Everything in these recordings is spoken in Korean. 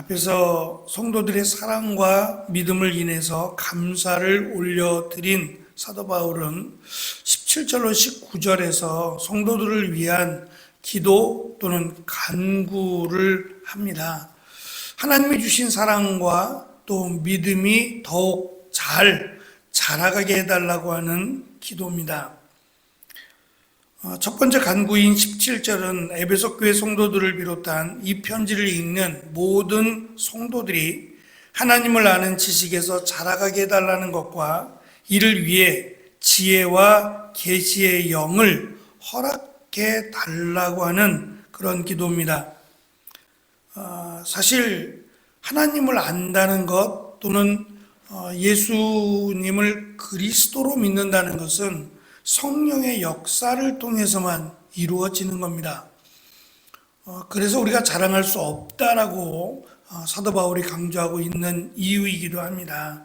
앞에서 성도들의 사랑과 믿음을 인해서 감사를 올려드린 사도 바울은 17절로 19절에서 성도들을 위한 기도 또는 간구를 합니다. 하나님이 주신 사랑과 또 믿음이 더욱 잘 자라가게 해달라고 하는 기도입니다. 첫 번째 간구인 17절은 에베소 교회 성도들을 비롯한 이 편지를 읽는 모든 성도들이 하나님을 아는 지식에서 자라가게 해달라는 것과 이를 위해 지혜와 계시의 영을 허락해 달라고 하는 그런 기도입니다. 사실 하나님을 안다는 것 또는 예수님을 그리스도로 믿는다는 것은 성령의 역사를 통해서만 이루어지는 겁니다. 그래서 우리가 자랑할 수 없다라고 사도 바울이 강조하고 있는 이유이기도 합니다.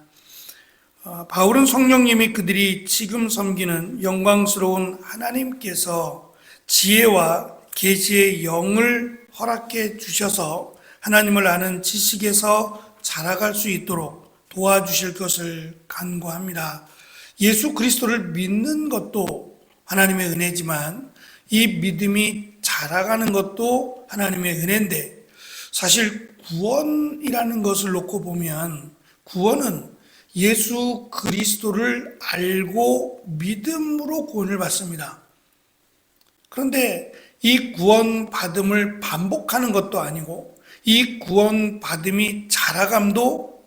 바울은 성령님이 그들이 지금 섬기는 영광스러운 하나님께서 지혜와 계시의 영을 허락해 주셔서 하나님을 아는 지식에서 자라갈 수 있도록 도와주실 것을 간구합니다. 예수 그리스도를 믿는 것도 하나님의 은혜지만 이 믿음이 자라가는 것도 하나님의 은혜인데, 사실 구원이라는 것을 놓고 보면 구원은 예수 그리스도를 알고 믿음으로 구원을 받습니다. 그런데 이 구원 받음을 반복하는 것도 아니고 이 구원 받음이 자라감도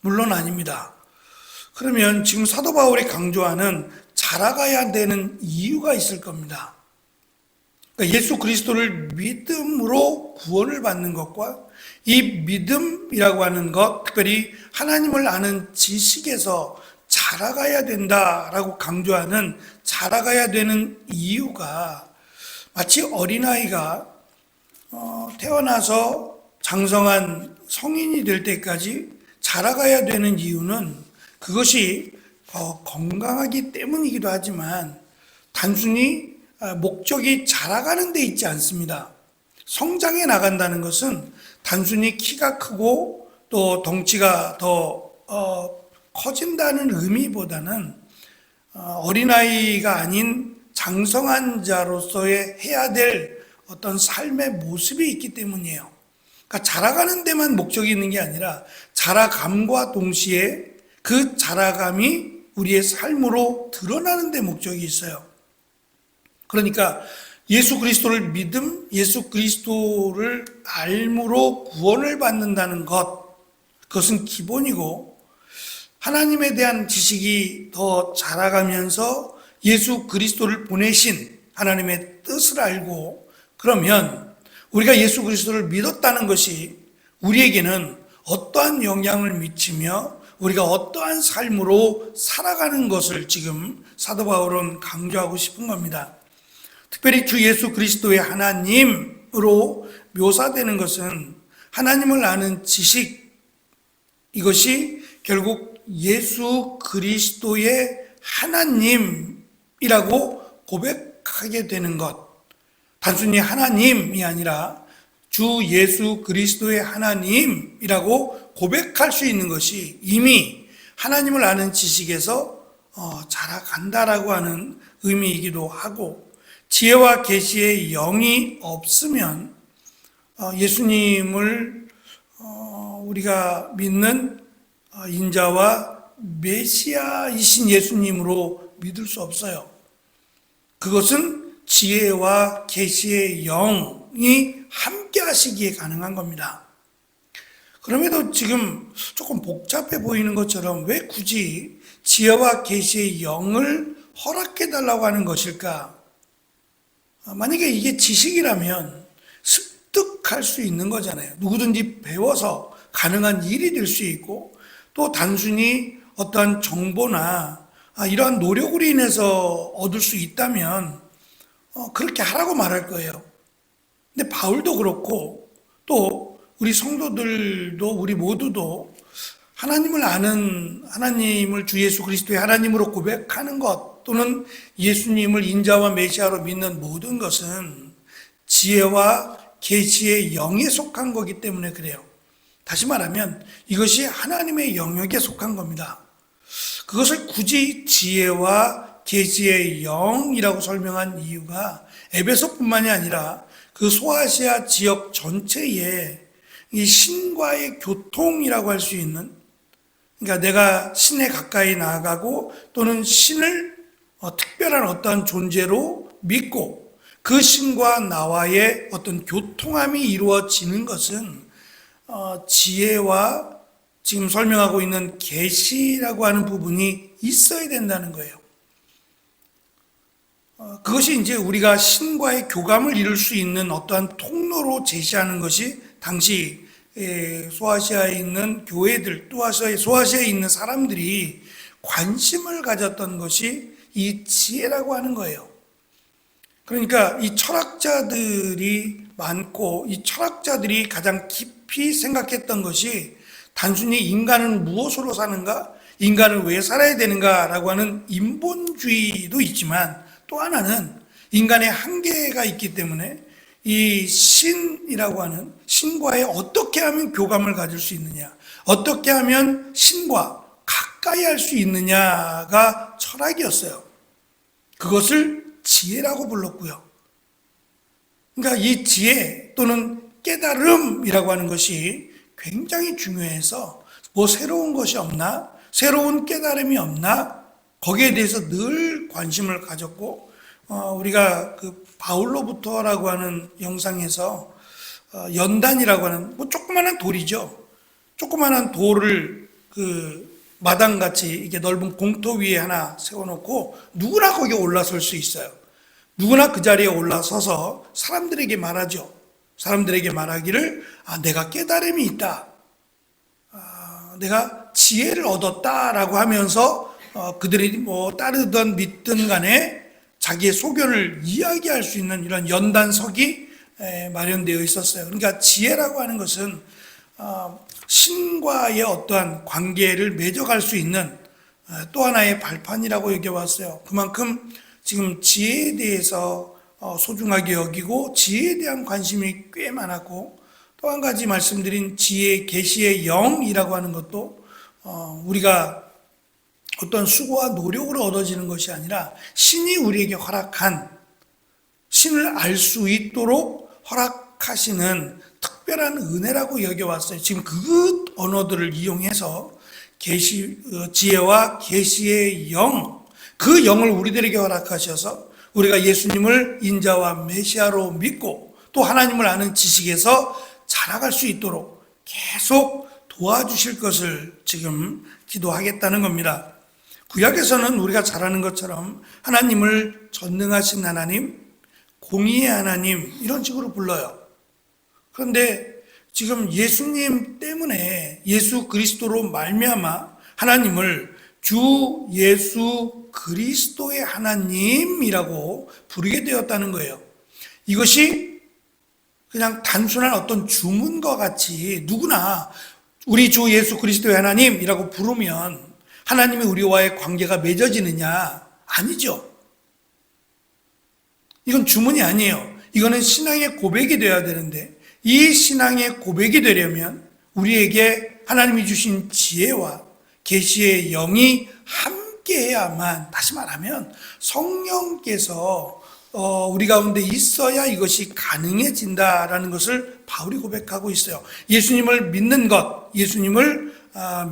물론 아닙니다. 그러면 지금 사도 바울이 강조하는 자라가야 되는 이유가 있을 겁니다. 그러니까 예수 그리스도를 믿음으로 구원을 받는 것과 이 믿음이라고 하는 것, 특별히 하나님을 아는 지식에서 자라가야 된다라고 강조하는 자라가야 되는 이유가 마치 어린아이가 태어나서 장성한 성인이 될 때까지 자라가야 되는 이유는 그것이 건강하기 때문이기도 하지만 단순히 목적이 자라가는 데 있지 않습니다. 성장해 나간다는 것은 단순히 키가 크고 또 덩치가 더 커진다는 의미보다는 어린아이가 아닌 장성한 자로서의 해야 될 어떤 삶의 모습이 있기 때문이에요. 그러니까 자라가는 데만 목적이 있는 게 아니라 자라감과 동시에 그 자라감이 우리의 삶으로 드러나는 데 목적이 있어요. 그러니까 예수 그리스도를 믿음, 예수 그리스도를 알므로 구원을 받는다는 것, 그것은 기본이고, 하나님에 대한 지식이 더 자라가면서 예수 그리스도를 보내신 하나님의 뜻을 알고, 그러면 우리가 예수 그리스도를 믿었다는 것이 우리에게는 어떠한 영향을 미치며 우리가 어떠한 삶으로 살아가는 것을 지금 사도 바울은 강조하고 싶은 겁니다. 특별히 주 예수 그리스도의 하나님으로 묘사되는 것은 하나님을 아는 지식, 이것이 결국 예수 그리스도의 하나님이라고 고백하게 되는 것, 단순히 하나님이 아니라 주 예수 그리스도의 하나님이라고 고백할 수 있는 것이 이미 하나님을 아는 지식에서 자라간다라고 하는 의미이기도 하고, 지혜와 계시의 영이 없으면 예수님을 우리가 믿는 인자와 메시아이신 예수님으로 믿을 수 없어요. 그것은 지혜와 계시의 영이 함께 하시기에 가능한 겁니다. 그럼에도 지금 조금 복잡해 보이는 것처럼 왜 굳이 지혜와 계시의 영을 허락해 달라고 하는 것일까? 만약에 이게 지식이라면 습득할 수 있는 거잖아요. 누구든지 배워서 가능한 일이 될 수 있고, 또 단순히 어떠한 정보나 이러한 노력으로 인해서 얻을 수 있다면 그렇게 하라고 말할 거예요. 근데 바울도 그렇고 또 우리 성도들도, 우리 모두도 하나님을 아는, 하나님을 주 예수 그리스도의 하나님으로 고백하는 것, 또는 예수님을 인자와 메시아로 믿는 모든 것은 지혜와 계시의 영에 속한 거기 때문에 그래요. 다시 말하면 이것이 하나님의 영역에 속한 겁니다. 그것을 굳이 지혜와 계시의 영이라고 설명한 이유가 에베소뿐만이 아니라 그 소아시아 지역 전체에 이 신과의 교통이라고 할 수 있는, 그러니까 내가 신에 가까이 나아가고 또는 신을 특별한 어떤 존재로 믿고 그 신과 나와의 어떤 교통함이 이루어지는 것은 지혜와 지금 설명하고 있는 계시라고 하는 부분이 있어야 된다는 거예요. 그것이 이제 우리가 신과의 교감을 이룰 수 있는 어떠한 통로로 제시하는 것이 당시 소아시아에 있는 교회들, 또 소아시아에 있는 사람들이 관심을 가졌던 것이 이 지혜라고 하는 거예요. 그러니까 이 철학자들이 많고 이 철학자들이 가장 깊이 생각했던 것이 단순히 인간은 무엇으로 사는가, 인간은 왜 살아야 되는가라고 하는 인본주의도 있지만 또 하나는 인간의 한계가 있기 때문에 이 신이라고 하는 신과에 어떻게 하면 교감을 가질 수 있느냐, 어떻게 하면 신과 가까이 할 수 있느냐가 철학이었어요. 그것을 지혜라고 불렀고요. 그러니까 이 지혜 또는 깨달음이라고 하는 것이 굉장히 중요해서 뭐 새로운 것이 없나, 새로운 깨달음이 없나, 거기에 대해서 늘 관심을 가졌고, 우리가 그 바울로부터라고 하는 영상에서 연단이라고 하는 뭐 조그마한 돌이죠. 조그마한 돌을 그 마당같이 이렇게 넓은 공터 위에 하나 세워놓고 누구나 거기에 올라설 수 있어요. 누구나 그 자리에 올라서서 사람들에게 말하죠. 사람들에게 말하기를 내가 깨달음이 있다, 내가 지혜를 얻었다라고 하면서 그들이 뭐 따르든 믿든 간에 자기의 소견을 이야기할 수 있는 이런 연단석이 마련되어 있었어요. 그러니까 지혜라고 하는 것은 신과의 어떠한 관계를 맺어갈 수 있는 또 하나의 발판이라고 여겨왔어요. 그만큼 지금 지혜에 대해서 소중하게 여기고 지혜에 대한 관심이 꽤 많았고, 또 한 가지 말씀드린 지혜, 계시의 영이라고 하는 것도 우리가 어떤 수고와 노력으로 얻어지는 것이 아니라 신이 우리에게 허락한, 신을 알 수 있도록 허락하시는 특별한 은혜라고 여겨왔어요. 지금 그 언어들을 이용해서 지혜와 계시의 영, 그 영을 우리들에게 허락하셔서 우리가 예수님을 인자와 메시아로 믿고 또 하나님을 아는 지식에서 자라갈 수 있도록 계속 도와주실 것을 지금 기도하겠다는 겁니다. 구약에서는 우리가 잘 아는 것처럼 하나님을 전능하신 하나님, 공의의 하나님 이런 식으로 불러요. 그런데 지금 예수님 때문에 예수 그리스도로 말미암아 하나님을 주 예수 그리스도의 하나님이라고 부르게 되었다는 거예요. 이것이 그냥 단순한 어떤 주문과 같이 누구나 우리 주 예수 그리스도의 하나님이라고 부르면 하나님이 우리와의 관계가 맺어지느냐? 아니죠. 이건 주문이 아니에요. 이거는 신앙의 고백이 되어야 되는데, 이 신앙의 고백이 되려면 우리에게 하나님이 주신 지혜와 계시의 영이 함께해야만, 다시 말하면 성령께서 우리 가운데 있어야 이것이 가능해진다라는 것을 바울이 고백하고 있어요. 예수님을 믿는 것, 예수님을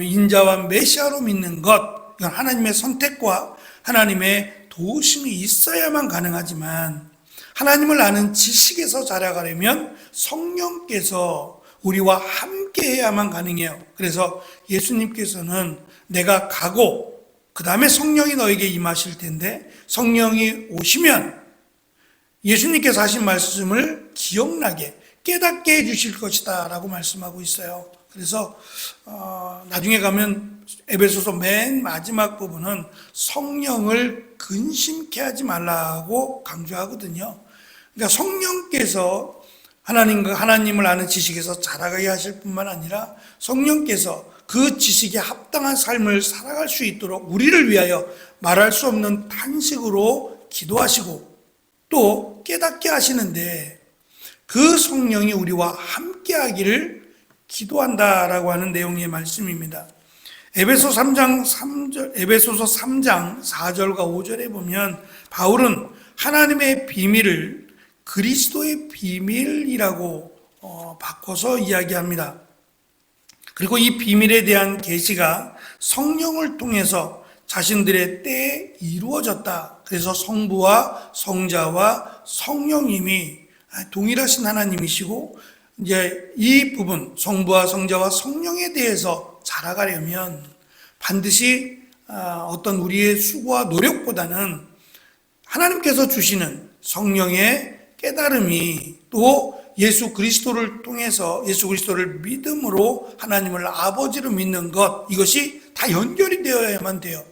인자와 메시아로 믿는 것, 이건 하나님의 선택과 하나님의 도우심이 있어야만 가능하지만, 하나님을 아는 지식에서 자라가려면 성령께서 우리와 함께 해야만 가능해요. 그래서 예수님께서는 내가 가고 그 다음에 성령이 너에게 임하실 텐데, 성령이 오시면 예수님께서 하신 말씀을 기억나게 깨닫게 해주실 것이다 라고 말씀하고 있어요. 그래서 나중에 가면 에베소서 맨 마지막 부분은 성령을 근심케 하지 말라고 강조하거든요. 그러니까 성령께서 하나님을 아는 지식에서 자라가게 하실 뿐만 아니라 성령께서 그 지식에 합당한 삶을 살아갈 수 있도록 우리를 위하여 말할 수 없는 탄식으로 기도하시고 또 깨닫게 하시는데, 그 성령이 우리와 함께 하기를 기도한다라고 하는 내용의 말씀입니다. 에베소서 3장 4절과 5절에 보면 바울은 하나님의 비밀을 그리스도의 비밀이라고 바꿔서 이야기합니다. 그리고 이 비밀에 대한 계시가 성령을 통해서 자신들의 때에 이루어졌다. 그래서 성부와 성자와 성령님이 동일하신 하나님이시고, 이제 이 부분 성부와 성자와 성령에 대해서 자라가려면 반드시 어떤 우리의 수고와 노력보다는 하나님께서 주시는 성령의 깨달음이, 또 예수 그리스도를 통해서 예수 그리스도를 믿음으로 하나님을 아버지로 믿는 것, 이것이 다 연결이 되어야만 돼요.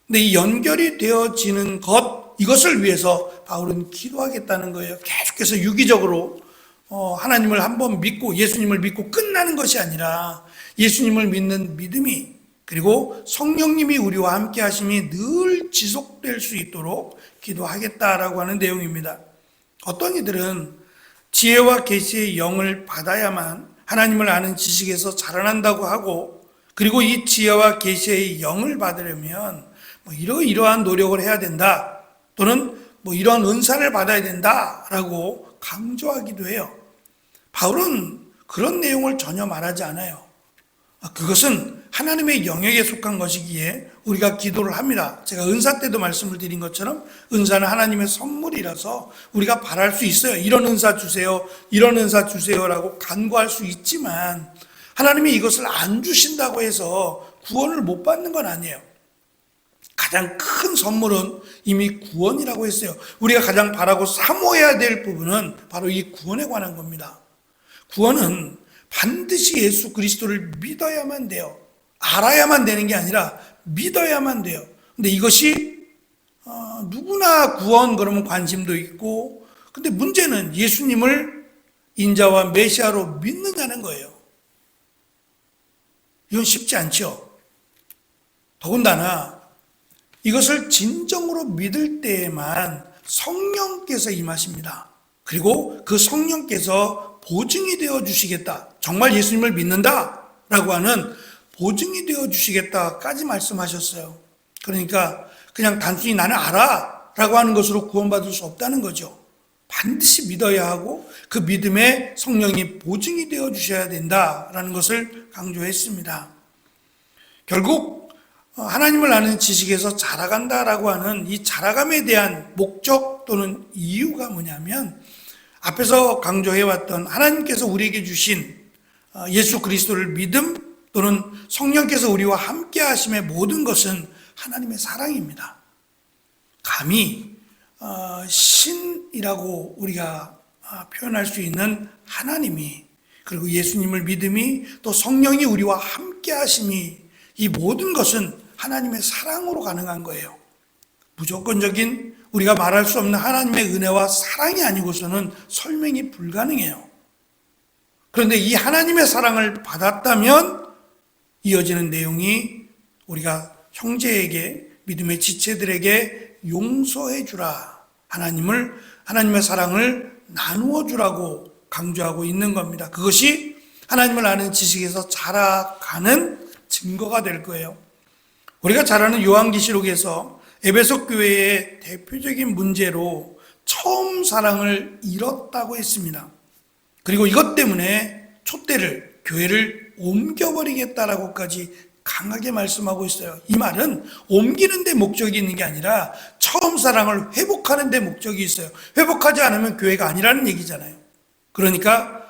근데 이 연결이 되어지는 것, 이것을 위해서 바울은 기도하겠다는 거예요. 계속해서 유기적으로 하나님을 한번 믿고 예수님을 믿고 끝나는 것이 아니라 예수님을 믿는 믿음이, 그리고 성령님이 우리와 함께 하심이 늘 지속될 수 있도록 기도하겠다라고 하는 내용입니다. 어떤 이들은 지혜와 계시의 영을 받아야만 하나님을 아는 지식에서 자라난다고 하고, 그리고 이 지혜와 계시의 영을 받으려면 이러이러한 노력을 해야 된다, 또는 이러한 은사를 받아야 된다라고 강조하기도 해요. 바울은 그런 내용을 전혀 말하지 않아요. 그것은 하나님의 영역에 속한 것이기에 우리가 기도를 합니다. 제가 은사 때도 말씀을 드린 것처럼 은사는 하나님의 선물이라서 우리가 바랄 수 있어요. 이런 은사 주세요, 이런 은사 주세요라고 간구할 수 있지만, 하나님이 이것을 안 주신다고 해서 구원을 못 받는 건 아니에요. 가장 큰 선물은 이미 구원이라고 했어요. 우리가 가장 바라고 사모해야 될 부분은 바로 이 구원에 관한 겁니다. 구원은 반드시 예수 그리스도를 믿어야만 돼요. 알아야만 되는 게 아니라 믿어야만 돼요. 근데 이것이 누구나 구원 그러면 관심도 있고, 근데 문제는 예수님을 인자와 메시아로 믿는다는 거예요. 이건 쉽지 않죠. 더군다나 이것을 진정으로 믿을 때에만 성령께서 임하십니다. 그리고 그 성령께서 보증이 되어 주시겠다, 정말 예수님을 믿는다 라고 하는 보증이 되어 주시겠다까지 말씀하셨어요. 그러니까 그냥 단순히 나는 알아 라고 하는 것으로 구원받을 수 없다는 거죠. 반드시 믿어야 하고 그 믿음에 성령이 보증이 되어 주셔야 된다라는 것을 강조했습니다. 결국 하나님을 아는 지식에서 자라간다라고 하는 이 자라감에 대한 목적 또는 이유가 뭐냐면, 앞에서 강조해왔던 하나님께서 우리에게 주신 예수 그리스도를 믿음 또는 성령께서 우리와 함께 하심의 모든 것은 하나님의 사랑입니다. 감히 신이라고 우리가 표현할 수 있는 하나님이, 그리고 예수님을 믿음이, 또 성령이 우리와 함께 하심이, 이 모든 것은 하나님의 사랑으로 가능한 거예요. 무조건적인 우리가 말할 수 없는 하나님의 은혜와 사랑이 아니고서는 설명이 불가능해요. 그런데 이 하나님의 사랑을 받았다면 이어지는 내용이, 우리가 형제에게, 믿음의 지체들에게 용서해 주라, 하나님의 사랑을 나누어 주라고 강조하고 있는 겁니다. 그것이 하나님을 아는 지식에서 자라가는 증거가 될 거예요. 우리가 잘 아는 요한계시록에서 에베소 교회의 대표적인 문제로 처음 사랑을 잃었다고 했습니다. 그리고 이것 때문에 촛대를, 교회를 옮겨버리겠다라고까지 강하게 말씀하고 있어요. 이 말은 옮기는 데 목적이 있는 게 아니라 처음 사랑을 회복하는 데 목적이 있어요. 회복하지 않으면 교회가 아니라는 얘기잖아요. 그러니까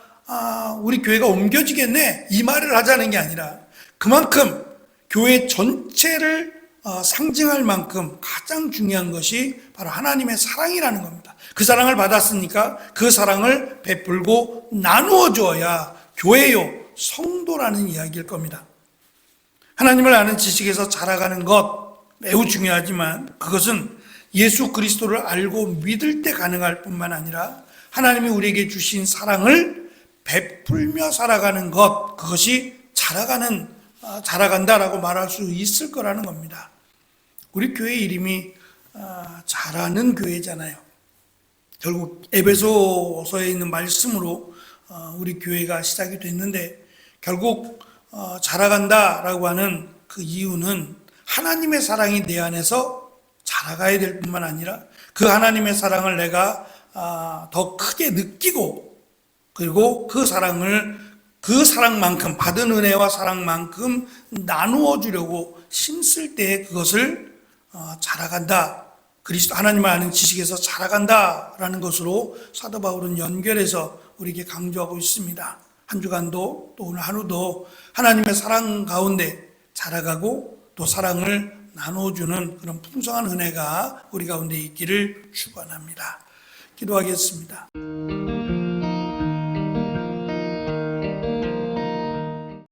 우리 교회가 옮겨지겠네, 이 말을 하자는 게 아니라 그만큼 교회 전체를 상징할 만큼 가장 중요한 것이 바로 하나님의 사랑이라는 겁니다. 그 사랑을 받았으니까 그 사랑을 베풀고 나누어 주어야 교회요, 성도라는 이야기일 겁니다. 하나님을 아는 지식에서 자라가는 것 매우 중요하지만, 그것은 예수 그리스도를 알고 믿을 때 가능할 뿐만 아니라 하나님이 우리에게 주신 사랑을 베풀며 살아가는 것, 그것이 자라간다라고 말할 수 있을 거라는 겁니다. 우리 교회 이름이 자라는 교회잖아요. 결국 에베소서에 있는 말씀으로 우리 교회가 시작이 됐는데, 결국 자라간다라고 하는 그 이유는 하나님의 사랑이 내 안에서 자라가야 될 뿐만 아니라 그 하나님의 사랑을 내가 더 크게 느끼고, 그리고 그 사랑만큼, 받은 은혜와 사랑만큼 나누어 주려고 힘쓸 때 그것을 자라간다, 그리스도 하나님을 아는 지식에서 자라간다라는 것으로 사도 바울은 연결해서 우리에게 강조하고 있습니다. 한 주간도 또 오늘 하루도 하나님의 사랑 가운데 자라가고 또 사랑을 나눠주는 그런 풍성한 은혜가 우리 가운데 있기를 축원합니다. 기도하겠습니다.